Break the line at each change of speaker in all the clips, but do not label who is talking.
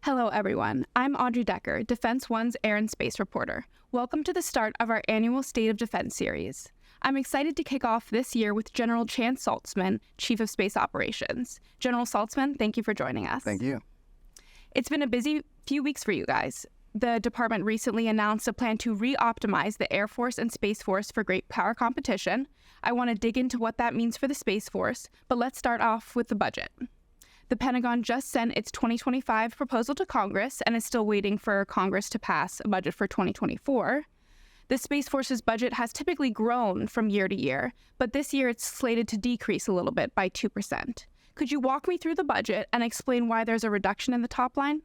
Hello, everyone. I'm Audrey Decker, Defense One's Air and Space reporter. Welcome to the start of our annual State of Defense series. I'm excited to kick off this year with General Chance Saltzman, Chief of Space Operations. General Saltzman, thank you for joining us.
Thank you.
It's been a busy few weeks for you guys. The department recently announced a plan to re-optimize the Air Force and Space Force for great power competition. I want to dig into what that means for the Space Force, but let's start off with the budget. The Pentagon just sent its 2025 proposal to Congress and is still waiting for Congress to pass a budget for 2024. The Space Force's budget has typically grown from year to year, but this year it's slated to decrease a little bit by 2%. Could you walk me through the budget and explain why there's a reduction in the top line?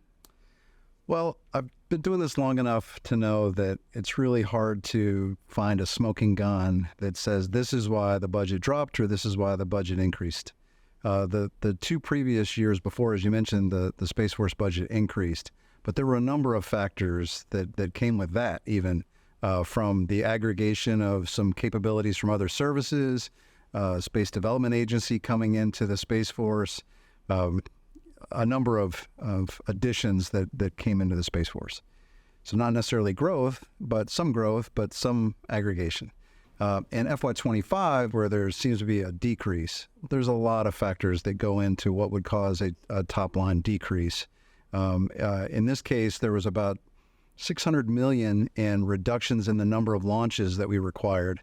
Well, I've been doing this long enough to know that it's really hard to find a smoking gun that says this is why the budget dropped or this is why the budget increased. The two previous years before, as you mentioned, the Space Force budget increased, but there were a number of factors that came with that, even from the aggregation of some capabilities from other services, Space Development Agency coming into the Space Force, a number of additions that came into the Space Force. So not necessarily growth, but some aggregation. In FY25, where there seems to be a decrease, there's a lot of factors that go into what would cause a top-line decrease. In this case, there was about $600 million in reductions in the number of launches that we required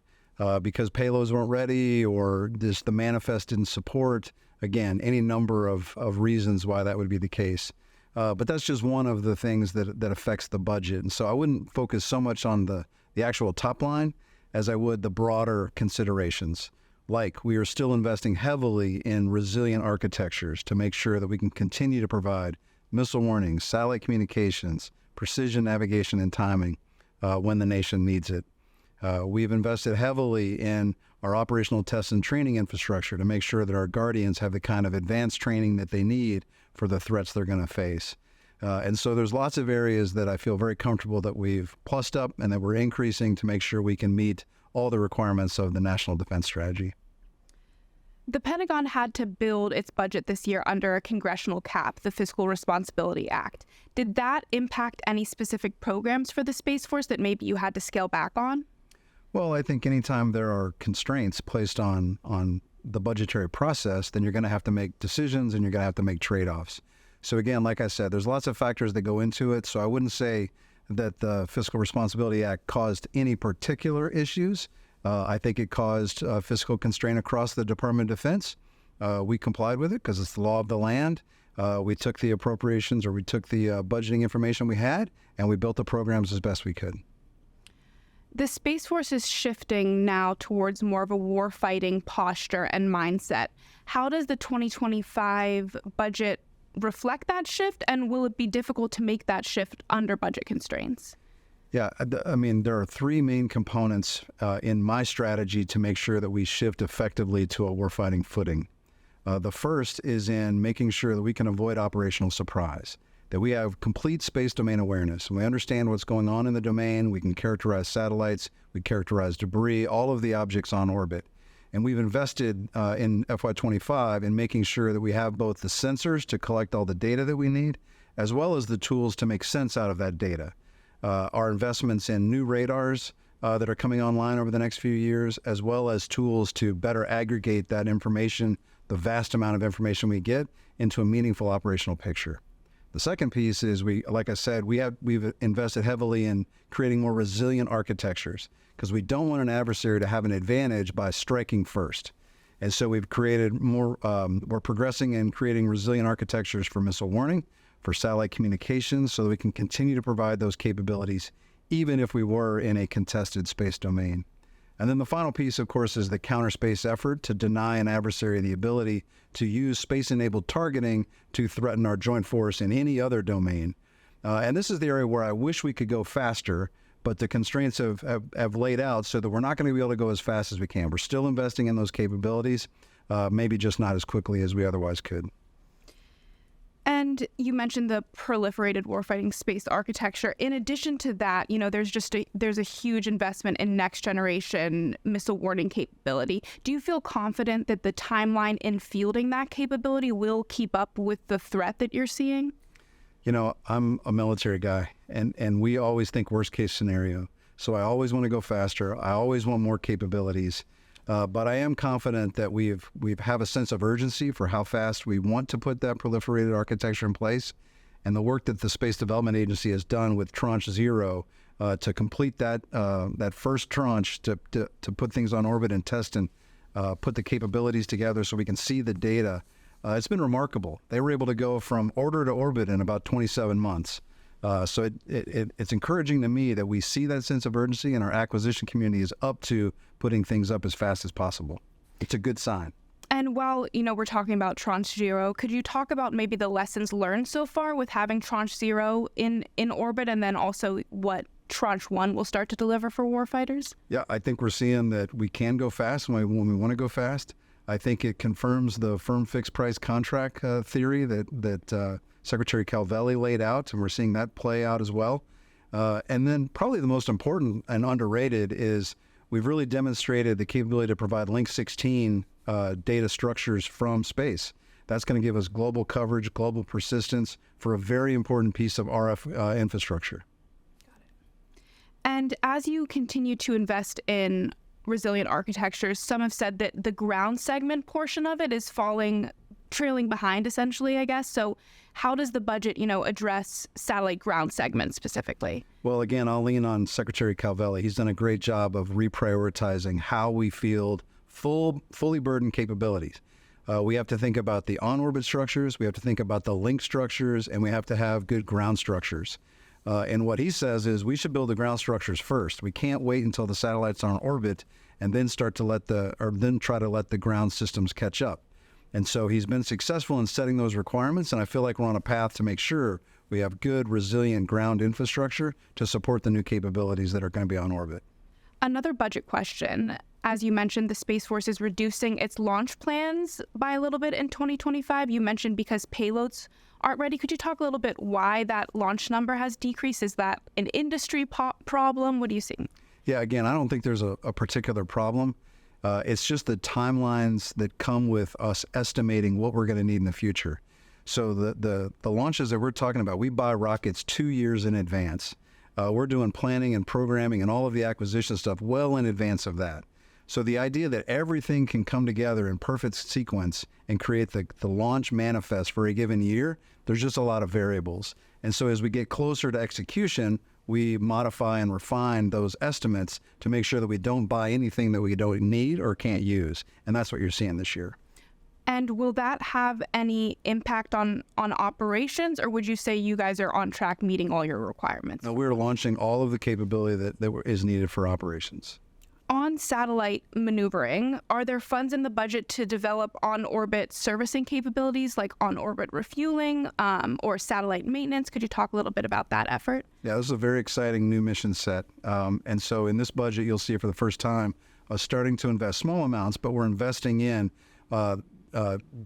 because payloads weren't ready or just the manifest didn't support. Again, any number of reasons why that would be the case. But that's just one of the things that affects the budget. And so I wouldn't focus so much on the actual top line as I would the broader considerations. Like we are still investing heavily in resilient architectures to make sure that we can continue to provide missile warnings, satellite communications, precision navigation and timing when the nation needs it. We've invested heavily in our operational test and training infrastructure to make sure that our Guardians have the kind of advanced training that they need for the threats they're going to face. And so there's lots of areas that I feel very comfortable that we've plussed up and that we're increasing to make sure we can meet all the requirements of the National Defense Strategy.
The Pentagon had to build its budget this year under a congressional cap, the Fiscal Responsibility Act. Did that impact any specific programs for the Space Force that maybe you had to scale back on?
Well, I think anytime there are constraints placed on the budgetary process, then you're going to have to make decisions and you're going to have to make trade-offs. So again, like I said, there's lots of factors that go into it. So I wouldn't say that the Fiscal Responsibility Act caused any particular issues. I think it caused fiscal constraint across the Department of Defense. We complied with it because it's the law of the land. We took the appropriations or we took the budgeting information we had and we built the programs as best we could.
The Space Force is shifting now towards more of a warfighting posture and mindset. How does the 2025 budget reflect that shift, and will it be difficult to make that shift under budget constraints?
Yeah, I mean, there are three main components in my strategy to make sure that we shift effectively to a warfighting footing. The first is in making sure that we can avoid operational surprise, that we have complete space domain awareness, and we understand what's going on in the domain. We can characterize satellites, we characterize debris, all of the objects on orbit. And we've invested in FY25 in making sure that we have both the sensors to collect all the data that we need, as well as the tools to make sense out of that data. Our investments in new radars that are coming online over the next few years, as well as tools to better aggregate that information, the vast amount of information we get, into a meaningful operational picture. The second piece is like I said, we've invested heavily in creating more resilient architectures because we don't want an adversary to have an advantage by striking first. And so we've created we're progressing in creating resilient architectures for missile warning, for satellite communications, so that we can continue to provide those capabilities even if we were in a contested space domain. And then the final piece, of course, is the counter-space effort to deny an adversary the ability to use space-enabled targeting to threaten our joint force in any other domain. And this is the area where I wish we could go faster, but the constraints have laid out so that we're not going to be able to go as fast as we can. We're still investing in those capabilities, maybe just not as quickly as we otherwise could.
And you mentioned the proliferated warfighting space architecture. In addition to that, there's a huge investment in next generation missile warning capability. Do you feel confident that the timeline in fielding that capability will keep up with the threat that you're seeing?
I'm a military guy, and we always think worst case scenario. So I always want to go faster. I always want more capabilities. But I am confident that we have a sense of urgency for how fast we want to put that proliferated architecture in place. And the work that the Space Development Agency has done with Tranche 0 to complete that first tranche to put things on orbit and test and put the capabilities together so we can see the data. It's been remarkable. They were able to go from order to orbit in about 27 months. So it's encouraging to me that we see that sense of urgency, and our acquisition community is up to putting things up as fast as possible. It's a good sign.
And while, we're talking about Tranche 0, could you talk about maybe the lessons learned so far with having Tranche 0 in orbit, and then also what Tranche 1 will start to deliver for warfighters?
Yeah, I think we're seeing that we can go fast when we want to go fast. I think it confirms the firm fixed price contract theory that Secretary Calvelli laid out, and we're seeing that play out as well. And then probably the most important and underrated is we've really demonstrated the capability to provide Link 16 data structures from space. That's going to give us global coverage, global persistence for a very important piece of RF infrastructure.
Got it. And as you continue to invest in resilient architectures, some have said that the ground segment portion of it is trailing behind, essentially, I guess. So how does the budget, address satellite ground segment specifically?
Well, again, I'll lean on Secretary Calvelli. He's done a great job of reprioritizing how we field fully burdened capabilities. We have to think about the on-orbit structures, we have to think about the link structures, and we have to have good ground structures. And what he says is we should build the ground structures first. We can't wait until the satellites are on orbit and then try to let the ground systems catch up. And so he's been successful in setting those requirements, and I feel like we're on a path to make sure we have good, resilient ground infrastructure to support the new capabilities that are going to be on orbit.
Another budget question. As you mentioned, the Space Force is reducing its launch plans by a little bit in 2025. You mentioned because payloads aren't ready. Could you talk a little bit why that launch number has decreased? Is that an industry problem? What do you see?
Yeah, again, I don't think there's a particular problem. It's just the timelines that come with us estimating what we're going to need in the future. So the launches that we're talking about, we buy rockets 2 years in advance. We're doing planning and programming and all of the acquisition stuff well in advance of that. So the idea that everything can come together in perfect sequence and create the launch manifest for a given year, there's just a lot of variables. And so as we get closer to execution, we modify and refine those estimates to make sure that we don't buy anything that we don't need or can't use. And that's what you're seeing this year.
And will that have any impact on operations, or would you say you guys are on track meeting all your requirements?
No, we're launching all of the capability that is needed for operations.
On satellite maneuvering, are there funds in the budget to develop on-orbit servicing capabilities like on-orbit refueling or satellite maintenance? Could you talk a little bit about that effort?
Yeah, this is a very exciting new mission set. And so in this budget, you'll see for the first time us starting to invest small amounts, but we're investing in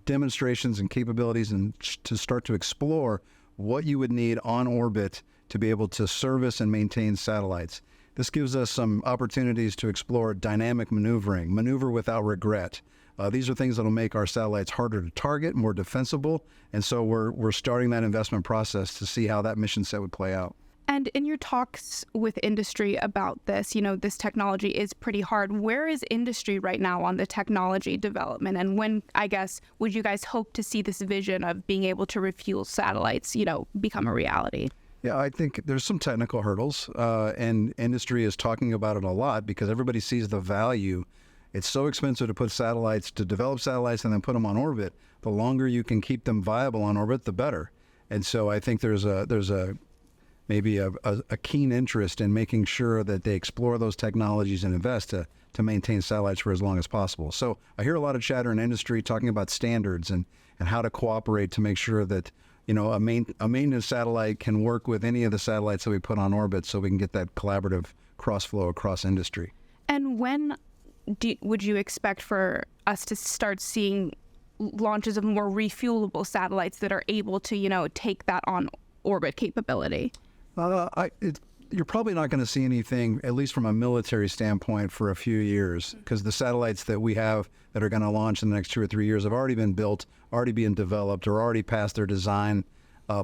demonstrations and capabilities and to start to explore what you would need on orbit to be able to service and maintain satellites. This gives us some opportunities to explore dynamic maneuvering, maneuver without regret. These are things that will make our satellites harder to target, more defensible, and so we're starting that investment process to see how that mission set would play out.
And in your talks with industry about this, this technology is pretty hard. Where is industry right now on the technology development? And when, I guess, would you guys hope to see this vision of being able to refuel satellites, become a reality?
Yeah, I think there's some technical hurdles, and industry is talking about it a lot because everybody sees the value. It's so expensive to develop satellites and then put them on orbit. The longer you can keep them viable on orbit, the better. And so I think there's maybe a keen interest in making sure that they explore those technologies and invest to maintain satellites for as long as possible. So I hear a lot of chatter in industry talking about standards and how to cooperate to make sure that a maintenance satellite can work with any of the satellites that we put on orbit so we can get that collaborative cross-flow across industry.
And when would you expect for us to start seeing launches of more refuelable satellites that are able to, take that on-orbit capability?
You're probably not going to see anything, at least from a military standpoint, for a few years, because the satellites that we have that are going to launch in the next 2 or 3 years have already been built, already being developed, or already past their design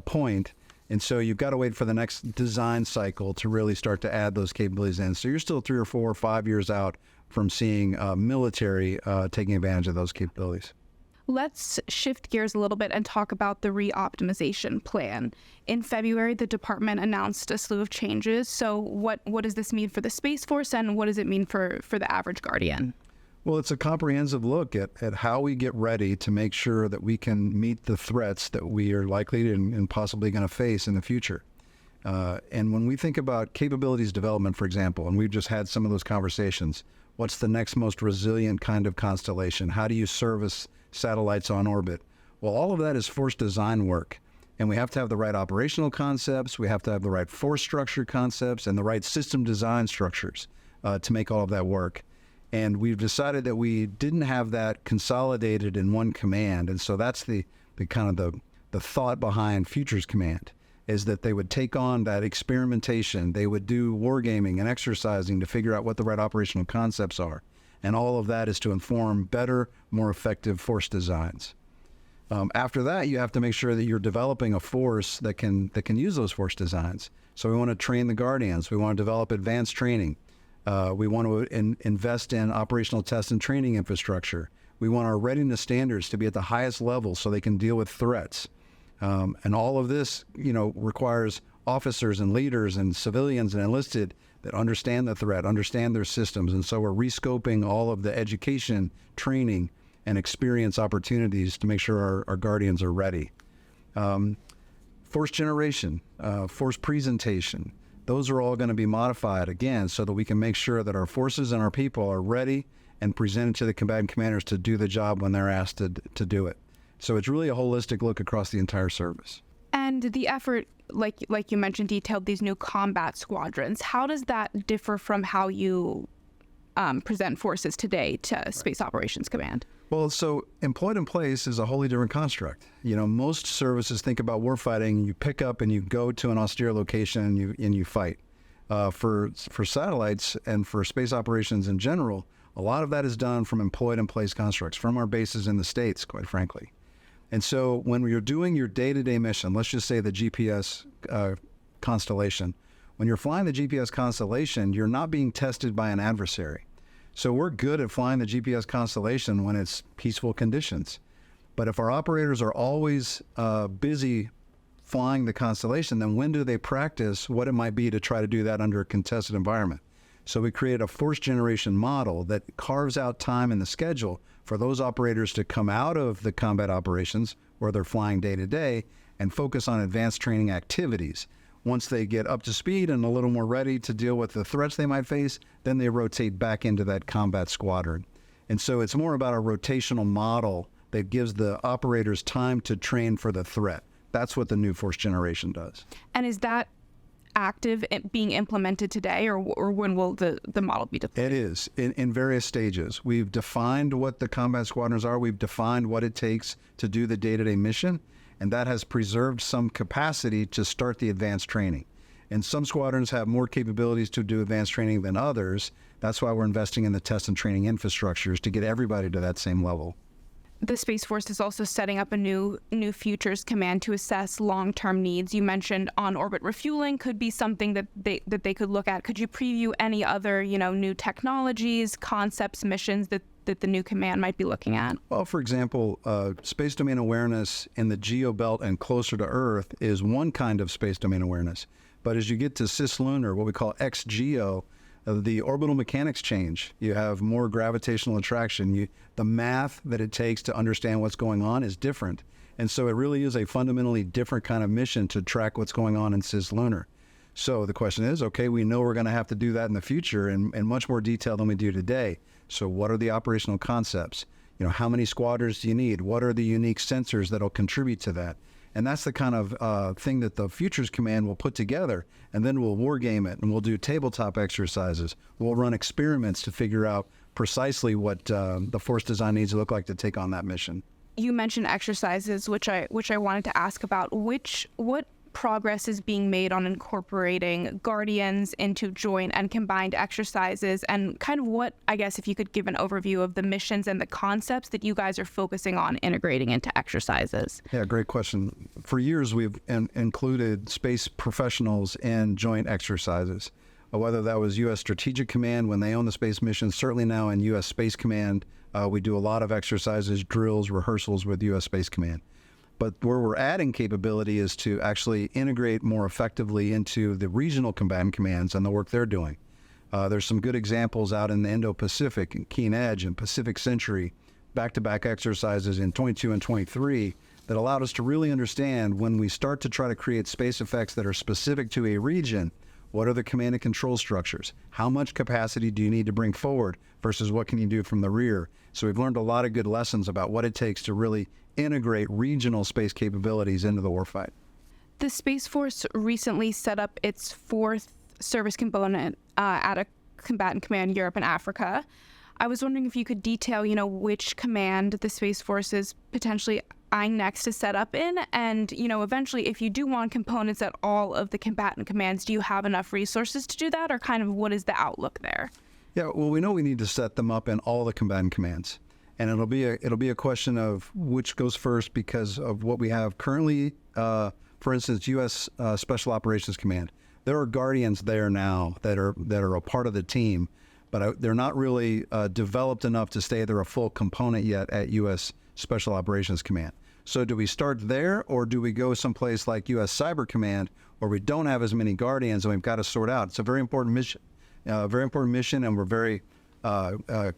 point. And so you've got to wait for the next design cycle to really start to add those capabilities in. So you're still 3 or 4 or 5 years out from seeing military taking advantage of those capabilities.
Let's shift gears a little bit and talk about the Reoptimization plan. In February, the department announced a slew of changes. So what does this mean for the Space Force, and what does it mean for the average Guardian?
Well, it's a comprehensive look at how we get ready to make sure that we can meet the threats that we are likely and possibly going to face in the future. And when we think about capabilities development, for example, and we've just had some of those conversations, what's the next most resilient kind of constellation? How do you service satellites on orbit? Well, all of that is force design work. And we have to have the right operational concepts, we have to have the right force structure concepts, and the right system design structures to make all of that work. And we've decided that we didn't have that consolidated in one command. And so that's the kind of the thought behind Futures Command, is that they would take on that experimentation. They would do wargaming and exercising to figure out what the right operational concepts are. And all of that is to inform better, more effective force designs. After that, you have to make sure that you're developing a force that can use those force designs. So we want to train the Guardians. We want to develop advanced training. We want to invest in operational test and training infrastructure. We want our readiness standards to be at the highest level so they can deal with threats. And all of this, requires officers and leaders and civilians and enlisted that understand the threat, understand their systems. And so we're rescoping all of the education, training, and experience opportunities to make sure our Guardians are ready. Force generation, force presentation, those are all going to be modified again so that we can make sure that our forces and our people are ready and presented to the combatant commanders to do the job when they're asked to do it. So it's really a holistic look across the entire service.
And the effort, like you mentioned, detailed these new combat squadrons. How does that differ from how you present forces today to Space Operations Command?
Well, so employed in place is a wholly different construct. Most services think about warfighting. You pick up and you go to an austere location and you fight. For satellites and for space operations in general, a lot of that is done from employed in place constructs, from our bases in the States, quite frankly. And so when you're doing your day-to-day mission, let's just say the GPS constellation, when you're flying the GPS constellation, you're not being tested by an adversary. So we're good at flying the GPS constellation when it's peaceful conditions. But if our operators are always busy flying the constellation, then when do they practice what it might be to try to do that under a contested environment? So we created a force generation model that carves out time in the schedule for those operators to come out of the combat operations where they're flying day to day and focus on advanced training activities. Once they get up to speed and a little more ready to deal with the threats they might face, then they rotate back into that combat squadron. And so it's more about a rotational model that gives the operators time to train for the threat. That's what the new force generation does.
And is that active being implemented today, or when will the model be deployed?
It is in various stages. We've defined what the combat squadrons are. We've defined what it takes to do the day-to-day mission, and that has preserved some capacity to start the advanced training. And some squadrons have more capabilities to do advanced training than others. That's why we're investing in the test and training infrastructures to get everybody to that same level.
The Space Force is also setting up a new Futures Command to assess long-term needs. You mentioned on-orbit refueling could be something that they could look at. Could you preview any other, new technologies, concepts, missions that the new command might be looking at?
Well, for example, space domain awareness in the geo belt and closer to Earth is one kind of space domain awareness. But as you get to cislunar, what we call XGEO, the orbital mechanics change. You have more gravitational attraction. The math that it takes to understand what's going on is different. And so it really is a fundamentally different kind of mission to track what's going on in cislunar. So the question is, okay, we know we're going to have to do that in the future in much more detail than we do today. So what are the operational concepts? How many squadrons do you need? What are the unique sensors that'll contribute to that? And that's the kind of thing that the Futures Command will put together, and then we'll war game it, and we'll do tabletop exercises. We'll run experiments to figure out precisely what the force design needs to look like to take on that mission.
You mentioned exercises, which I wanted to ask about. What progress is being made on incorporating Guardians into joint and combined exercises, and kind of what, I guess, if you could give an overview of the missions and the concepts that you guys are focusing on integrating into exercises.
Yeah, great question. For years, we've included space professionals in joint exercises, whether that was U.S. Strategic Command when they own the space mission, certainly now in U.S. Space Command. We do a lot of exercises, drills, rehearsals with U.S. Space Command. But where we're adding capability is to actually integrate more effectively into the regional combatant commands and the work they're doing. There's some good examples out in the Indo-Pacific, and Keen Edge and Pacific Century, back-to-back exercises in 22 and 23 that allowed us to really understand when we start to try to create space effects that are specific to a region, what are the command and control structures? How much capacity do you need to bring forward versus what can you do from the rear? So we've learned a lot of good lessons about what it takes to really integrate regional space capabilities into the warfight.
The Space Force recently set up its 4th service component at a combatant command Europe and Africa. I was wondering if you could detail, which command the Space Force is potentially eyeing next to set up in, and, eventually if you do want components at all of the combatant commands, do you have enough resources to do that, or kind of what is the outlook there?
Yeah, well, we know we need to set them up in all the combatant commands. And it'll be a question of which goes first because of what we have currently. For instance, U.S. Special Operations Command. There are Guardians there now that are a part of the team, but they're not really developed enough to say they're a full component yet at U.S. Special Operations Command. So do we start there, or do we go someplace like U.S. Cyber Command, where we don't have as many Guardians and we've got to sort out? It's a very important mission, and we're very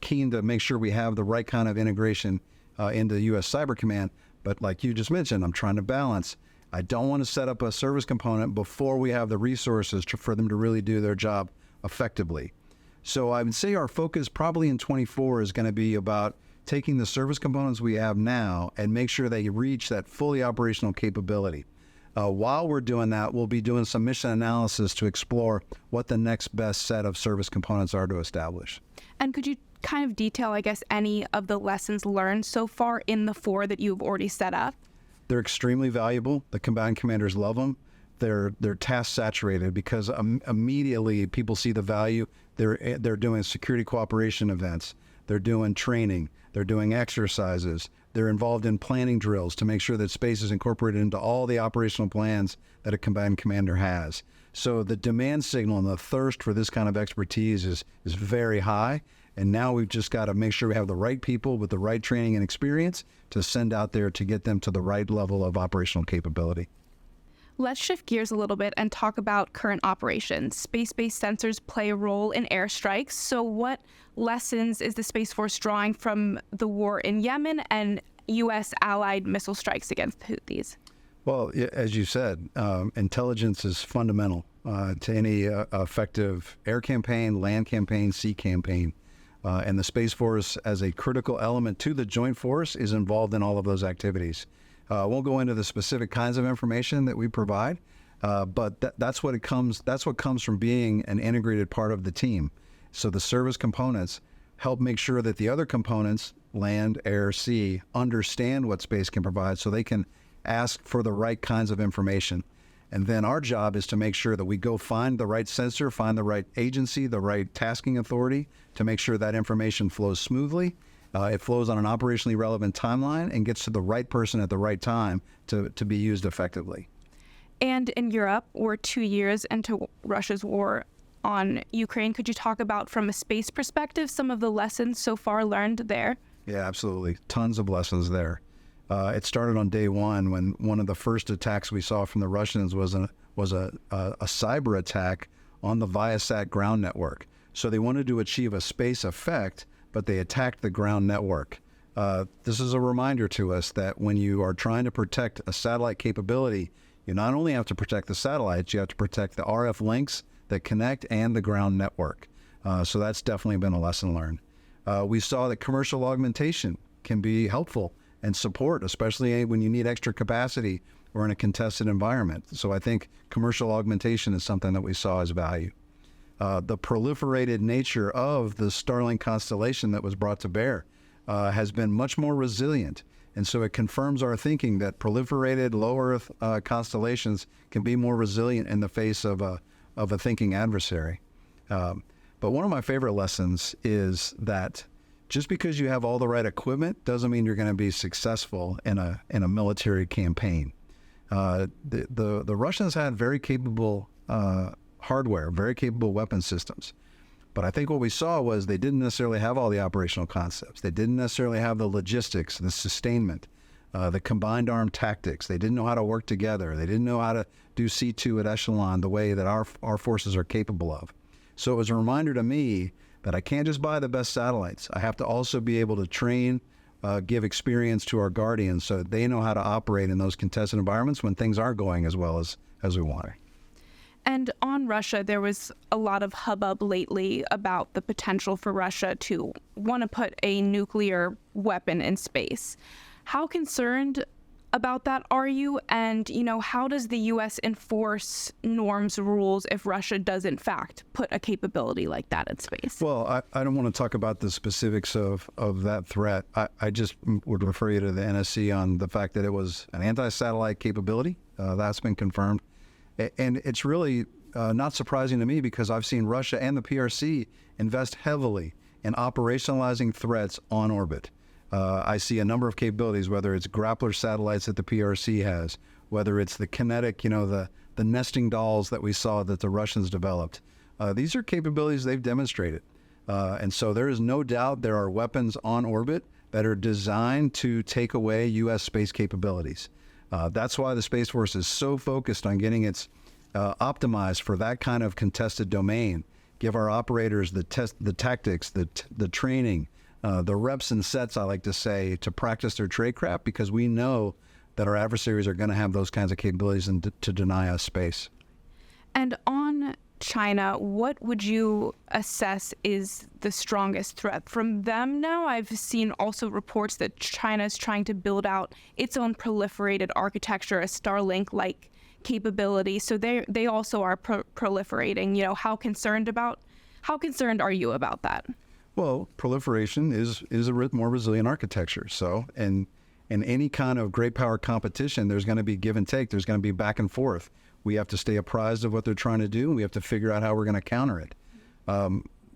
keen to make sure we have the right kind of integration into the U.S. Cyber Command. But like you just mentioned, I'm trying to balance. I don't want to set up a service component before we have the resources for them to really do their job effectively. So I would say our focus probably in 24 is going to be about taking the service components we have now and make sure they reach that fully operational capability. While we're doing that, we'll be doing some mission analysis to explore what the next best set of service components are to establish.
And could you kind of detail, I guess, any of the lessons learned so far in the 4 that you've already set up?
They're extremely valuable. The combatant commanders love them. They're task saturated because immediately people see the value. They're doing security cooperation events. They're doing training. They're doing exercises. They're involved in planning drills to make sure that space is incorporated into all the operational plans that a combatant commander has. So the demand signal and the thirst for this kind of expertise is very high. And now we've just got to make sure we have the right people with the right training and experience to send out there to get them to the right level of operational capability.
Let's shift gears a little bit and talk about current operations. Space-based sensors play a role in airstrikes. So what lessons is the Space Force drawing from the war in Yemen and U.S. allied missile strikes against the Houthis?
Well, as you said, intelligence is fundamental to any effective air campaign, land campaign, sea campaign. And the Space Force, as a critical element to the Joint Force, is involved in all of those activities. I won't go into the specific kinds of information that we provide, but that's what comes from being an integrated part of the team. So the service components help make sure that the other components, land, air, sea, understand what space can provide so they can ask for the right kinds of information. And then our job is to make sure that we go find the right sensor, find the right agency, the right tasking authority to make sure that information flows smoothly. It flows on an operationally relevant timeline and gets to the right person at the right time to be used effectively.
And in Europe, we're 2 years into Russia's war on Ukraine. Could you talk about, from a space perspective, some of the lessons so far learned there?
Yeah, absolutely. Tons of lessons there. It started on day one when one of the first attacks we saw from the Russians was a cyber attack on the Viasat ground network. So they wanted to achieve a space effect, but they attacked the ground network. This is a reminder to us that when you are trying to protect a satellite capability, you not only have to protect the satellites, you have to protect the RF links that connect and the ground network. So that's definitely been a lesson learned. We saw that commercial augmentation can be helpful and support, especially when you need extra capacity or in a contested environment. So I think commercial augmentation is something that we saw as value. The proliferated nature of the Starlink constellation that was brought to bear has been much more resilient. And so it confirms our thinking that proliferated low Earth constellations can be more resilient in the face of a thinking adversary. But one of my favorite lessons is that just because you have all the right equipment doesn't mean you're going to be successful in a military campaign. The Russians had very capable hardware, very capable weapon systems. But I think what we saw was they didn't necessarily have all the operational concepts. They didn't necessarily have the logistics, the sustainment, the combined arm tactics. They didn't know how to work together. They didn't know how to do C2 at echelon the way that our forces are capable of. So it was a reminder to me that I can't just buy the best satellites. I have to also be able to train, give experience to our guardians so that they know how to operate in those contested environments when things aren't going as well as we want to.
And on Russia, there was a lot of hubbub lately about the potential for Russia to want to put a nuclear weapon in space. How concerned about that are you? And, how does the U.S. enforce norms, rules if Russia does, in fact, put a capability like that in space?
Well, I don't want to talk about the specifics of that threat. I just would refer you to the NSC on the fact that it was an anti-satellite capability. That's been confirmed. And it's really not surprising to me because I've seen Russia and the PRC invest heavily in operationalizing threats on orbit. I see a number of capabilities, whether it's grappler satellites that the PRC has, whether it's the kinetic, the nesting dolls that we saw that the Russians developed. These are capabilities they've demonstrated. And so there is no doubt there are weapons on orbit that are designed to take away U.S. space capabilities. That's why the Space Force is so focused on getting its optimized for that kind of contested domain. Give our operators the tactics, the training, the reps and sets, I like to say, to practice their tradecraft, because we know that our adversaries are going to have those kinds of capabilities and to deny us space.
And on China, what would you assess is the strongest threat from them now? I've seen also reports that China is trying to build out its own proliferated architecture, a Starlink-like capability. So they also are proliferating. How concerned are you about that?
Well, proliferation is a more resilient architecture. So, in any kind of great power competition, there's going to be give and take. There's going to be back and forth. We have to stay apprised of what they're trying to do, and we have to figure out how we're going to counter it.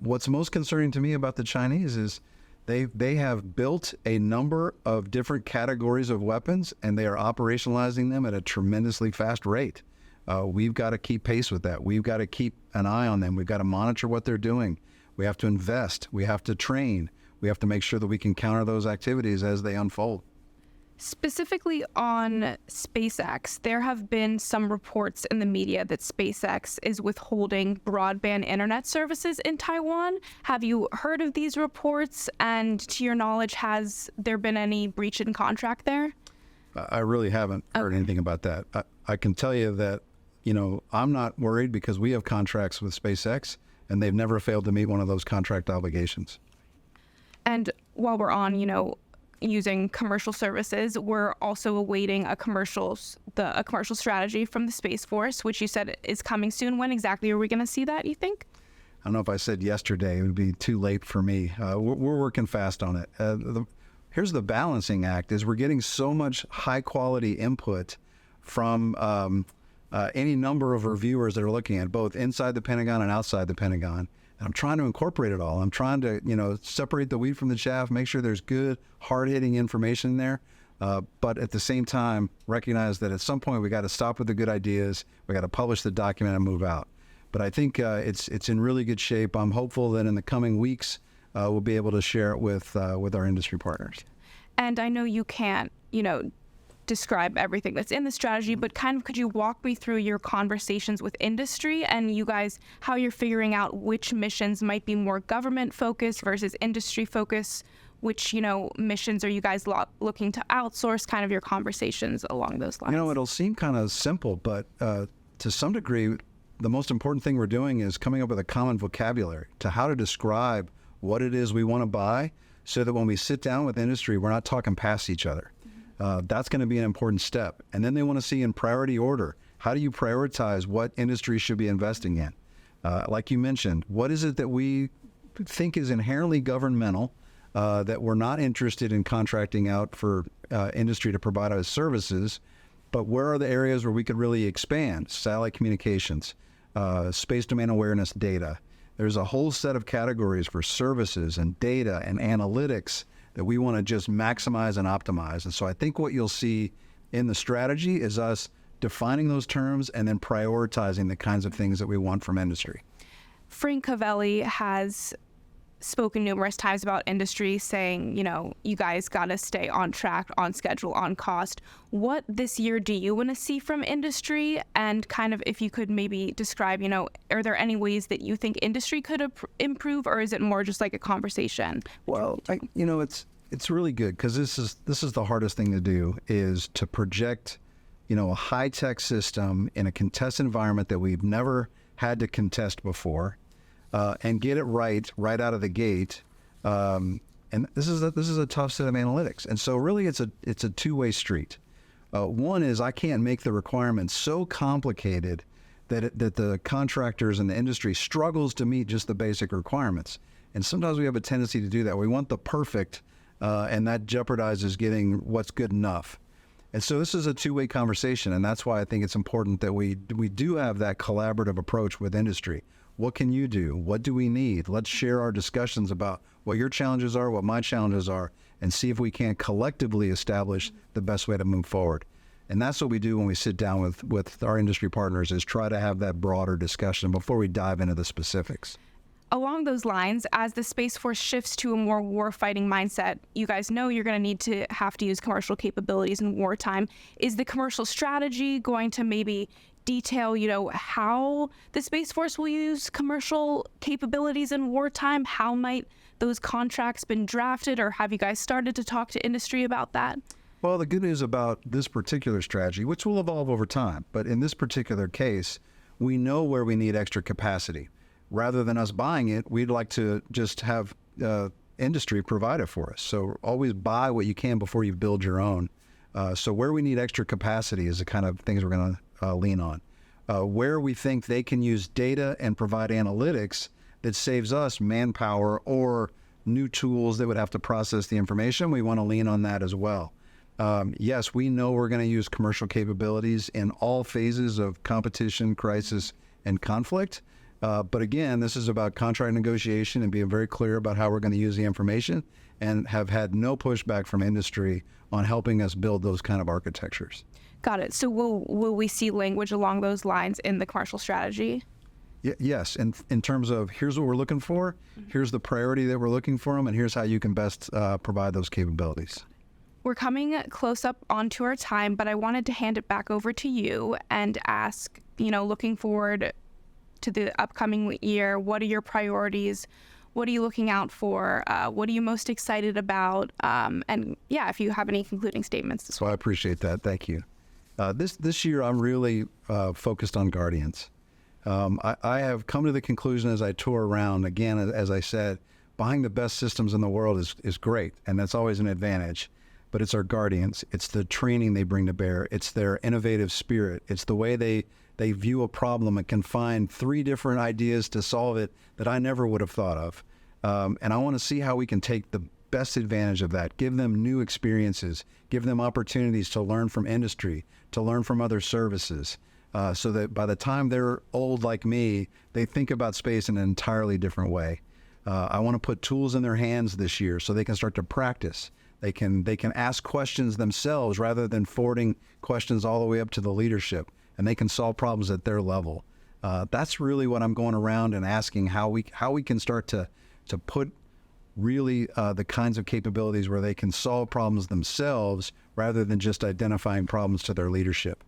What's most concerning to me about the Chinese is they have built a number of different categories of weapons, and they are operationalizing them at a tremendously fast rate. We've got to keep pace with that. We've got to keep an eye on them. We've got to monitor what they're doing. We have to invest. We have to train. We have to make sure that we can counter those activities as they unfold.
Specifically on SpaceX, there have been some reports in the media that SpaceX is withholding broadband internet services in Taiwan. Have you heard of these reports? And to your knowledge, has there been any breach in contract there?
I really haven't heard anything about that. I can tell you that, I'm not worried because we have contracts with SpaceX, and they've never failed to meet one of those contract obligations.
And while we're on, using commercial services, we're also awaiting a commercial strategy from the Space Force, which you said is coming soon. When exactly are we going to see that, you think?
I don't know if I said yesterday. It would be too late for me. We're working fast on it. Here's the balancing act, is we're getting so much high-quality input from any number of reviewers that are looking at both inside the Pentagon and outside the Pentagon. And I'm trying to incorporate it all. I'm trying to, separate the wheat from the chaff, make sure there's good, hard-hitting information there. But at the same time, recognize that at some point we got to stop with the good ideas. We got to publish the document and move out. But I think it's in really good shape. I'm hopeful that in the coming weeks we'll be able to share it with our industry partners.
And I know you can't, describe everything that's in the strategy, but could you walk me through your conversations with industry and you guys, how you're figuring out which missions might be more government focused versus industry focused? Which, missions are you guys looking to outsource, kind of your conversations along those lines?
It'll seem kind of simple, but to some degree, the most important thing we're doing is coming up with a common vocabulary to how to describe what it is we want to buy so that when we sit down with industry, we're not talking past each other. That's going to be an important step. And then they want to see in priority order, how do you prioritize what industry should be investing in? Like you mentioned, what is it that we think is inherently governmental that we're not interested in contracting out for industry to provide us services, but where are the areas where we could really expand? Satellite communications, space domain awareness data. There's a whole set of categories for services and data and analytics that we want to just maximize and optimize. And so I think what you'll see in the strategy is us defining those terms and then prioritizing the kinds of things that we want from industry.
Frank Covelli has spoken numerous times about industry, saying, you guys got to stay on track, on schedule, on cost. What this year do you want to see from industry? And kind of if you could maybe describe, are there any ways that you think industry could improve, or is it more just like a conversation?
Well, it's really good because this is the hardest thing to do, is to project, a high-tech system in a contest environment that we've never had to contest before. And get it right out of the gate, and this is a tough set of analytics. And so really, it's a two-way street. One is I can't make the requirements so complicated that the contractors and the industry struggles to meet just the basic requirements. And sometimes we have a tendency to do that. We want the perfect, and that jeopardizes getting what's good enough. And so this is a two-way conversation, and that's why I think it's important that we do have that collaborative approach with industry. What can you do? What do we need? Let's share our discussions about what your challenges are, what my challenges are, and see if we can collectively establish the best way to move forward. And that's what we do when we sit down with our industry partners, is try to have that broader discussion before we dive into the specifics.
Along those lines, as the Space Force shifts to a more war-fighting mindset, you guys know you're going to need to have to use commercial capabilities in wartime. Is the commercial strategy going to maybe detail, how the Space Force will use commercial capabilities in wartime? How might those contracts been drafted, or have you guys started to talk to industry about that?
Well, the good news about this particular strategy, which will evolve over time, but in this particular case, we know where we need extra capacity. Rather than us buying it, we'd like to just have industry provide it for us. So always buy what you can before you build your own. So where we need extra capacity is the kind of things we're going to lean on. Where we think they can use data and provide analytics that saves us manpower or new tools that would have to process the information, we want to lean on that as well. Yes, we know we're going to use commercial capabilities in all phases of competition, crisis, and conflict. But again, this is about contract negotiation and being very clear about how we're going to use the information, and have had no pushback from industry on helping us build those kind of architectures.
Got it. So will we see language along those lines in the commercial strategy?
Yes, and in terms of here's what we're looking for, here's the priority that we're looking for them, and here's how you can best provide those capabilities.
We're coming close up onto our time, but I wanted to hand it back over to you and ask, looking forward to the upcoming year, what are your priorities? What are you looking out for? What are you most excited about? And yeah, if you have any concluding statements as well.
Well, I appreciate that. Thank you. This year, I'm really focused on Guardians. I have come to the conclusion as I tour around, again, as I said, buying the best systems in the world is great, and that's always an advantage. But it's our Guardians. It's the training they bring to bear. It's their innovative spirit. It's the way they view a problem and can find 3 different ideas to solve it that I never would have thought of. And I want to see how we can take the best advantage of that, give them new experiences, give them opportunities to learn from industry, to learn from other services, so that by the time they're old like me, they think about space in an entirely different way. I want to put tools in their hands this year so they can start to practice. They can ask questions themselves rather than forwarding questions all the way up to the leadership, and they can solve problems at their level. That's really what I'm going around and asking, how we can start to put really the kinds of capabilities where they can solve problems themselves rather than just identifying problems to their leadership.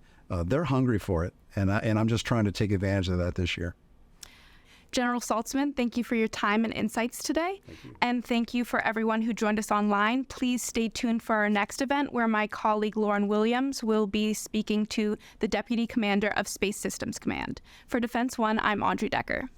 They're hungry for it, and I'm just trying to take advantage of that this year.
General Saltzman, thank you for your time and insights today.
Thank you.
And thank you for everyone who joined us online. Please stay tuned for our next event, where my colleague Lauren Williams will be speaking to the Deputy Commander of Space Systems Command. For Defense One, I'm Audrey Decker.